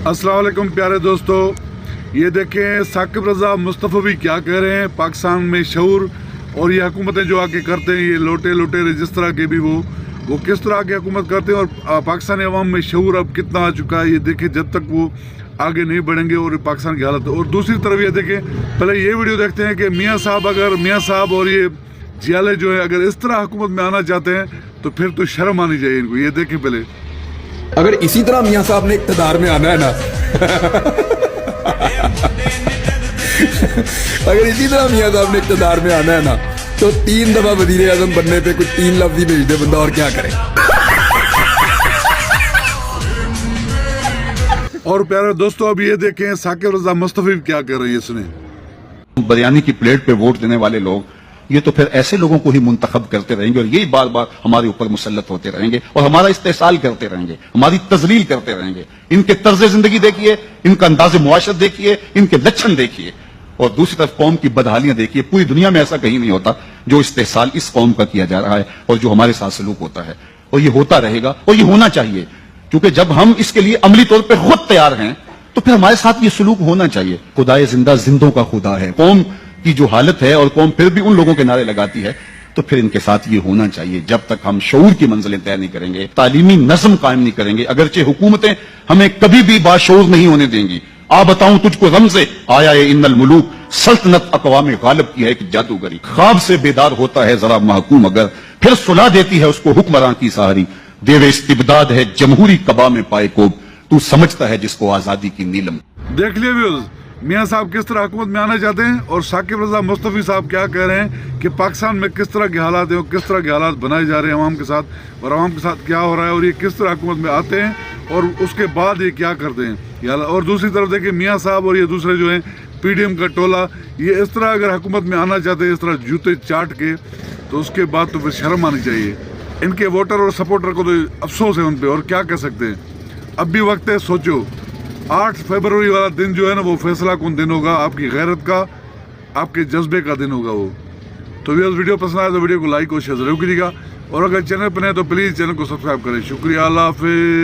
अस्सलाम वालेकुम प्यारे दोस्तों, ये देखें साकिब रज़ा मुस्तफ़वी क्या कह रहे हैं। पाकिस्तान में शऊर और ये हुकूमतें जो आके करते हैं, ये लोटे लोटे जिस तरह के भी वो किस तरह की हुकूमत करते हैं और पाकिस्तानी अवाम में शऊर अब कितना आ चुका है। ये देखें, जब तक वो आगे नहीं बढ़ेंगे और पाकिस्तान की हालत। और दूसरी तरफ ये देखें, पहले ये वीडियो देखते हैं कि मियाँ साहब और ये जियाले जो है अगर इस तरह हुकूमत में आना चाहते हैं तो फिर तो शर्म आनी चाहिए इनको। ये देखें पहले, अगर इसी तरह मियाँ साहब ने इक़्तिदार में आना है ना अगर इसी तरह मियाँ साहब ने इक़्तिदार में आना है ना तो 3 दफा वज़ीर आज़म बनने पे कुछ 3 लफ्ज़ ही भेज दे बंदा, और क्या करे। और प्यारे दोस्तों अब ये देखें साकिब रज़ा मुस्तफ़वी क्या कर रही है। सुने, बिरयानी की प्लेट पे वोट देने वाले लोग ये तो फिर ऐसे लोगों को ही मुंतखब करते रहेंगे और यही बार बार हमारे ऊपर मुसल्लत होते रहेंगे और हमारा इस्तेसाल करते रहेंगे, हमारी तजलील करते रहेंगे। इनके तर्ज जिंदगी देखिए, इनका अंदाज मुआशरत देखिए, इनके लक्षण देखिए, और दूसरी तरफ कौम की बदहालियां देखिए। पूरी दुनिया में ऐसा कहीं नहीं होता जो इस्तेसाल इस कौम का किया जा रहा है और जो हमारे साथ सलूक होता है, और ये होता रहेगा और ये होना चाहिए। क्योंकि जब हम इसके लिए अमली तौर पर खुद तैयार हैं तो फिर हमारे साथ ये सलूक होना चाहिए। खुदाए जिंदा जिंदों का खुदा है। कौम की जो हालत है और कौम फिर भी उन लोगों के नारे लगाती है तो फिर इनके साथ ये होना चाहिए। जब तक हम शऊर की मंजिलें तय नहीं करेंगे, तालीमी नज़म कायम नहीं करेंगे, अगरचे हुकूमतें हमें कभी भी बाशऊर नहीं होने देंगी। आ बताऊं तुझको रमज़े आया है इन्नल मुलूक, सल्तनत अक़वाम गालिब की है एक जादूगरी। ख्वाब से बेदार होता है जरा महकूम अगर, फिर सुला देती है उसको हुक्मरां की सहारी। देवे इस्तिबदाद है जमहूरी कबा में पाए कोब, तू समझता है जिसको आजादी की नीलम। देख लिया व्यूअर्स, मियाँ साहब किस तरह हुकूमत में आना चाहते हैं और साकिब रज़ा मुस्तफ़वी साहब क्या कह रहे हैं कि पाकिस्तान में किस तरह के हालात हैं और किस तरह के हालात बनाए जा रहे हैं अवाम के साथ, और अवाम के साथ क्या हो रहा है और ये किस तरह हुकूमत में आते हैं और उसके बाद ये क्या करते हैं। और दूसरी तरफ देखिए मियाँ साहब और ये दूसरे जो हैं PDM का टोला, ये इस तरह अगर हुकूमत में आना चाहते हैं, इस तरह जूते चाट के, तो उसके बाद तो फिर शर्म आनी चाहिए। इनके वोटर और सपोर्टर को तो अफसोस है उन पर, और क्या कह सकते हैं। अब भी वक्त है, सोचो 8 फरवरी वाला दिन जो है ना, वो फैसला कौन दिन होगा, आपकी गैरत का, आपके जज्बे का दिन होगा वो। तो वीडियो पसंद आए तो वीडियो को लाइक और शेयर जरूर कीजिएगा, और अगर चैनल पर नहीं तो प्लीज़ चैनल को सब्सक्राइब करें। शुक्रिया, अल्लाह हाफिज़।